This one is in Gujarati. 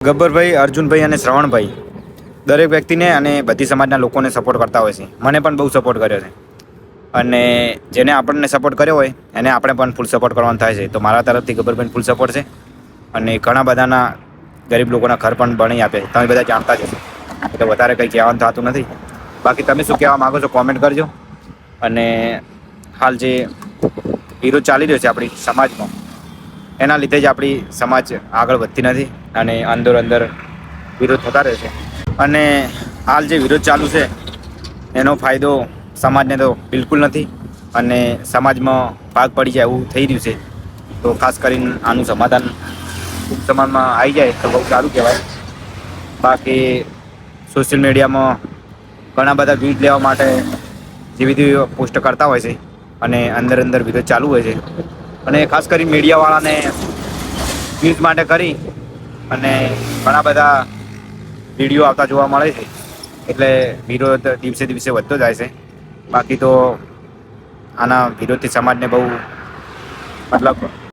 ગબ્બરભાઈ, અર્જુનભાઈ અને શ્રવણભાઈ દરેક વ્યક્તિને અને બધી સમાજના લોકોને સપોર્ટ કરતા હોય છે. મને પણ બહુ સપોર્ટ કર્યો છે અને જેને આપણને સપોર્ટ કર્યો હોય એને આપણે પણ ફૂલ સપોર્ટ કરવાનો થાય છે. તો મારા તરફથી ગબ્બરભાઈને ફૂલ સપોર્ટ છે અને ઘણા બધાના ગરીબ લોકોના ઘર પણ બની આપે. તમે બધા જાણતા જ હશો, એટલે વધારે કંઈ કહેવાનું થતું નથી. બાકી તમે શું કહેવા માગો છો કોમેન્ટ કરજો. અને હાલ જે વિરોધ ચાલી રહ્યો છે આપણી સમાજમાં, એના લીધે જ આપણી સમાજ આગળ વધતી નથી અને અંદર વિરોધ થતા રહે છે. અને હાલ જે વિરોધ ચાલુ છે એનો ફાયદો સમાજને તો બિલકુલ નથી અને સમાજમાં ભાગ પડી જાય એવું થઈ રહ્યું છે. તો ખાસ કરીને આનું સમાધાન ટૂંક સમયમાં આવી જાય તો બહુ સારું કહેવાય. બાકી સોશિયલ મીડિયામાં ઘણા બધા વ્યૂઝ લેવા માટે જેવી તેવી પોસ્ટ કરતા હોય છે અને અંદર વિરોધ ચાલુ હોય છે. અને ખાસ કરીને મીડિયાવાળાને વ્યૂઝ માટે કરી અને ઘણા બધા વિડીયો આવતા જોવા મળે છે, એટલે વિરોધ દિવસે દિવસે વધતો જાય છે. બાકી તો આના વિરોધથી સમાજને બહુ મતલબ